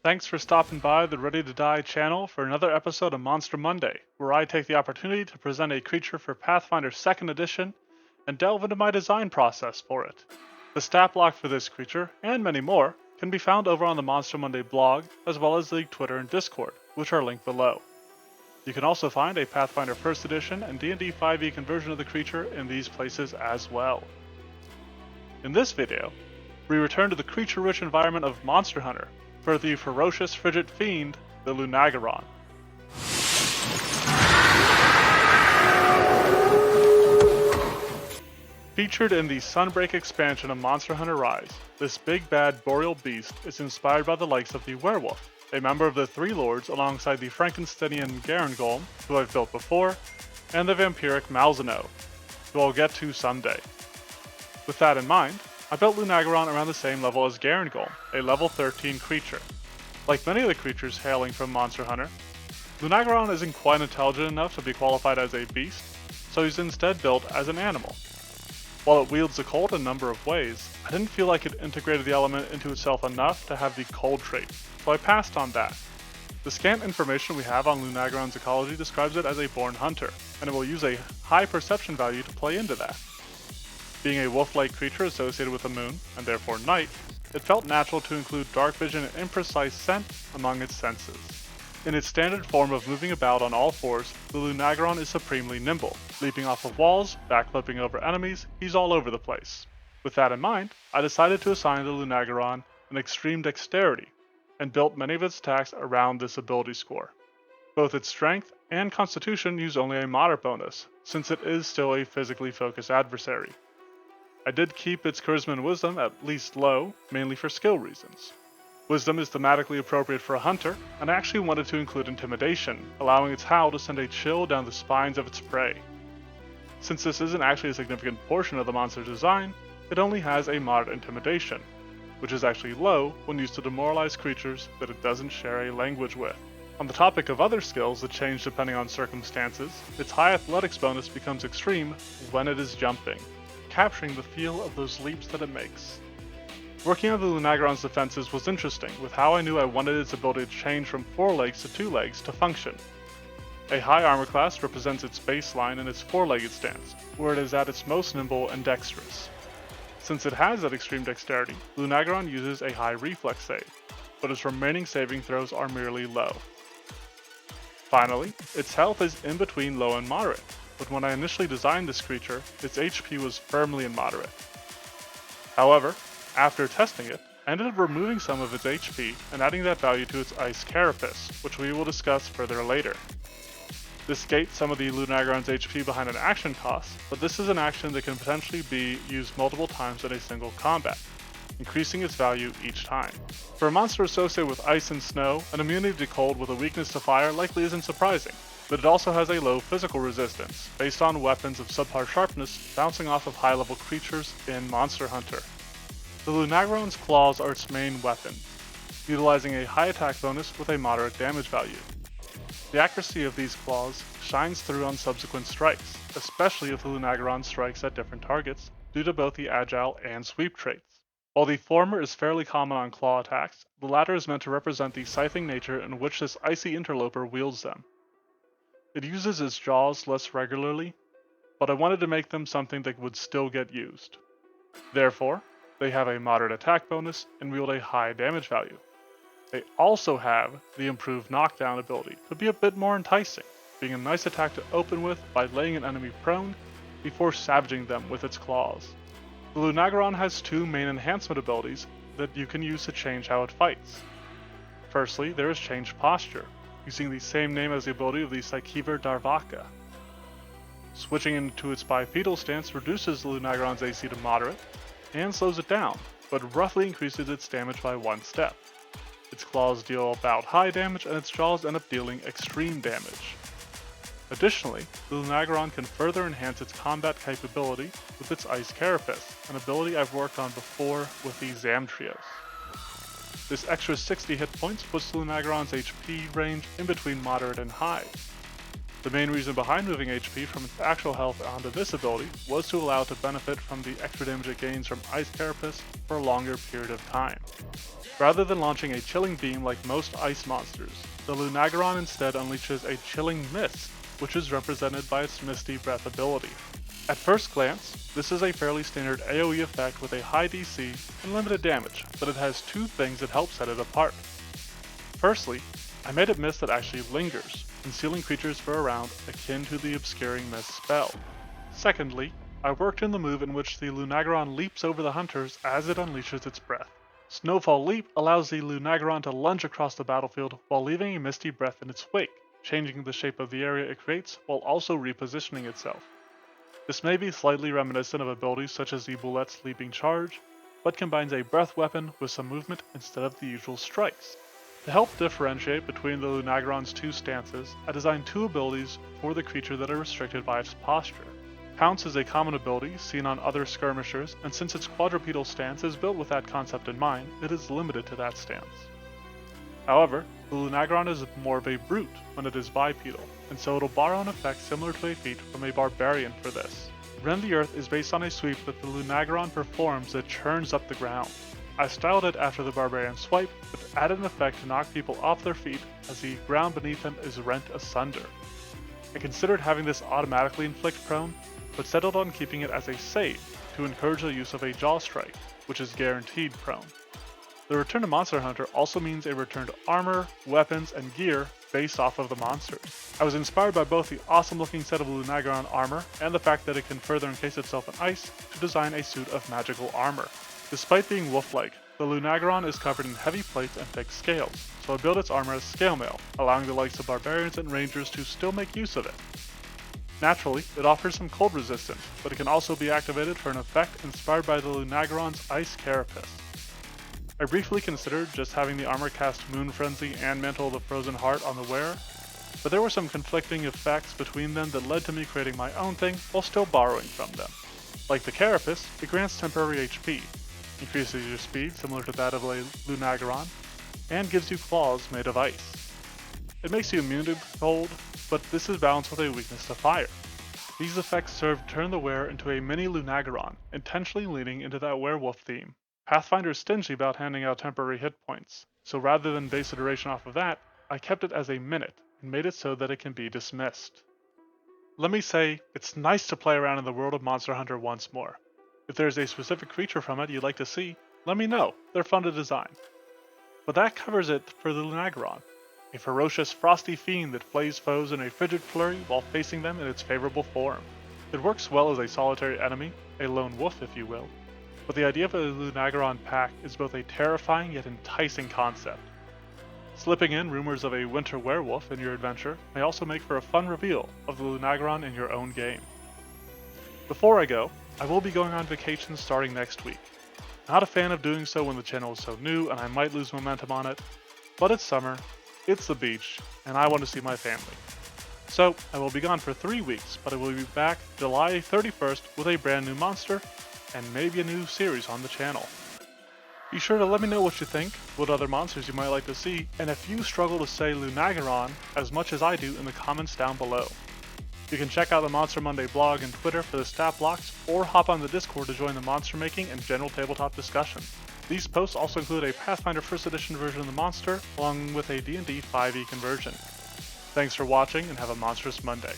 Thanks for stopping by the Ready to Die channel for another episode of Monster Monday, where I take the opportunity to present a creature for Pathfinder 2nd Edition and delve into my design process for it. The stat block for this creature, and many more, can be found over on the Monster Monday blog, as well as the Twitter and Discord, which are linked below. You can also find a Pathfinder 1st Edition and D&D 5e conversion of the creature in these places as well. In this video, we return to the creature-rich environment of Monster Hunter, for the ferocious frigid fiend, the Lunagaron. Featured in the Sunbreak expansion of Monster Hunter Rise, this big bad boreal beast is inspired by the likes of the werewolf, a member of the Three Lords alongside the Frankensteinian Garangolm, who I've built before, and the vampiric Malzeno, who I'll get to someday. With that in mind, I built Lunagaron around the same level as Garangolm, a level 13 creature. Like many of the creatures hailing from Monster Hunter, Lunagaron isn't quite intelligent enough to be qualified as a beast, so he's instead built as an animal. While it wields the cold in a number of ways, I didn't feel like it integrated the element into itself enough to have the cold trait, so I passed on that. The scant information we have on Lunagaron's ecology describes it as a born hunter, and it will use a high perception value to play into that. Being a wolf-like creature associated with the moon, and therefore night, it felt natural to include dark vision and imprecise scent among its senses. In its standard form of moving about on all fours, the Lunagaron is supremely nimble. Leaping off of walls, backflipping over enemies, he's all over the place. With that in mind, I decided to assign the Lunagaron an extreme dexterity, and built many of its attacks around this ability score. Both its strength and constitution use only a moderate bonus, since it is still a physically focused adversary. I did keep its charisma and wisdom at least low, mainly for skill reasons. Wisdom is thematically appropriate for a hunter, and I actually wanted to include intimidation, allowing its howl to send a chill down the spines of its prey. Since this isn't actually a significant portion of the monster's design, it only has a moderate intimidation, which is actually low when used to demoralize creatures that it doesn't share a language with. On the topic of other skills that change depending on circumstances, its high athletics bonus becomes extreme when it is jumping, capturing the feel of those leaps that it makes. Working on the Lunagaron's defenses was interesting, with how I knew I wanted its ability to change from 4 legs to 2 legs to function. A high armor class represents its baseline in its 4-legged stance, where it is at its most nimble and dexterous. Since it has that extreme dexterity, Lunagaron uses a high reflex save, but its remaining saving throws are merely low. Finally, its health is in between low and moderate, but when I initially designed this creature, its HP was firmly in moderate. However, after testing it, I ended up removing some of its HP and adding that value to its ice carapace, which we will discuss further later. This gates some of the Lunagaron's HP behind an action cost, but this is an action that can potentially be used multiple times in a single combat, increasing its value each time. For a monster associated with ice and snow, an immunity to cold with a weakness to fire likely isn't surprising, but it also has a low physical resistance, based on weapons of subpar sharpness bouncing off of high-level creatures in Monster Hunter. The Lunagaron's claws are its main weapon, utilizing a high attack bonus with a moderate damage value. The accuracy of these claws shines through on subsequent strikes, especially if the Lunagaron strikes at different targets, due to both the agile and sweep traits. While the former is fairly common on claw attacks, the latter is meant to represent the scything nature in which this icy interloper wields them. It uses its jaws less regularly, but I wanted to make them something that would still get used. Therefore, they have a moderate attack bonus and wield a high damage value. They also have the improved knockdown ability to be a bit more enticing, being a nice attack to open with by laying an enemy prone before savaging them with its claws. The Lunagaron has 2 main enhancement abilities that you can use to change how it fights. Firstly, there is Change Posture, using the same name as the ability of the Psychever Darvaka. Switching into its bipedal stance reduces the Lunagaron's AC to moderate, and slows it down, but roughly increases its damage by 1 step. Its claws deal about high damage, and its jaws end up dealing extreme damage. Additionally, the Lunagaron can further enhance its combat capability with its Ice Carapace, an ability I've worked on before with the Zamtrios. This extra 60 hit points puts the Lunagaron's HP range in between moderate and high. The main reason behind moving HP from its actual health onto this ability was to allow it to benefit from the extra damage it gains from Ice Carapace for a longer period of time. Rather than launching a chilling beam like most ice monsters, the Lunagaron instead unleashes a chilling mist, which is represented by its Misty Breath ability. At first glance, this is a fairly standard AoE effect with a high DC and limited damage, but it has two things that help set it apart. Firstly, I made a mist that actually lingers, concealing creatures for a round akin to the Obscuring Mist spell. Secondly, I worked in the move in which the Lunagaron leaps over the hunters as it unleashes its breath. Snowfall Leap allows the Lunagaron to lunge across the battlefield while leaving a misty breath in its wake, changing the shape of the area it creates while also repositioning itself. This may be slightly reminiscent of abilities such as the Boulette's Leaping Charge, but combines a breath weapon with some movement instead of the usual strikes. To help differentiate between the Lunagaron's two stances, I designed two abilities for the creature that are restricted by its posture. Pounce is a common ability seen on other skirmishers, and since its quadrupedal stance is built with that concept in mind, it is limited to that stance. However, the Lunagaron is more of a brute when it is bipedal, and so it'll borrow an effect similar to a feat from a barbarian for this. Rend the Earth is based on a sweep that the Lunagaron performs that churns up the ground. I styled it after the barbarian swipe, but added an effect to knock people off their feet as the ground beneath them is rent asunder. I considered having this automatically inflict prone, but settled on keeping it as a save to encourage the use of a jaw strike, which is guaranteed prone. The return to Monster Hunter also means a return to armor, weapons, and gear based off of the monsters. I was inspired by both the awesome looking set of Lunagaron armor and the fact that it can further encase itself in ice to design a suit of magical armor. Despite being wolf-like, the Lunagaron is covered in heavy plates and thick scales, so I built its armor as scale mail, allowing the likes of barbarians and rangers to still make use of it. Naturally, it offers some cold resistance, but it can also be activated for an effect inspired by the Lunagaron's Ice Carapace. I briefly considered just having the armor cast Moon Frenzy and Mantle of the Frozen Heart on the wearer, but there were some conflicting effects between them that led to me creating my own thing while still borrowing from them. Like the Carapace, it grants temporary HP, increases your speed similar to that of a Lunagaron, and gives you claws made of ice. It makes you immune to cold, but this is balanced with a weakness to fire. These effects serve to turn the wearer into a mini Lunagaron, intentionally leaning into that werewolf theme. Pathfinder is stingy about handing out temporary hit points, so rather than base the duration off of that, I kept it as a minute and made it so that it can be dismissed. Let me say, it's nice to play around in the world of Monster Hunter once more. If there's a specific creature from it you'd like to see, let me know, they're fun to design. But that covers it for the Lunagaron, a ferocious frosty fiend that flays foes in a frigid flurry while facing them in its favorable form. It works well as a solitary enemy, a lone wolf if you will, but the idea of a Lunagaron pack is both a terrifying yet enticing concept. Slipping in rumors of a winter werewolf in your adventure may also make for a fun reveal of the Lunagaron in your own game. Before I go, I will be going on vacation starting next week. Not a fan of doing so when the channel is so new and I might lose momentum on it, but it's summer, it's the beach, and I want to see my family. So, I will be gone for 3 weeks, but I will be back July 31st with a brand new monster, and maybe a new series on the channel. Be sure to let me know what you think, what other monsters you might like to see, and if you struggle to say Lunagaron as much as I do in the comments down below. You can check out the Monster Monday blog and Twitter for the stat blocks, or hop on the Discord to join the monster making and general tabletop discussion. These posts also include a Pathfinder 1st edition version of the monster, along with a D&D 5e conversion. Thanks for watching and have a monstrous Monday.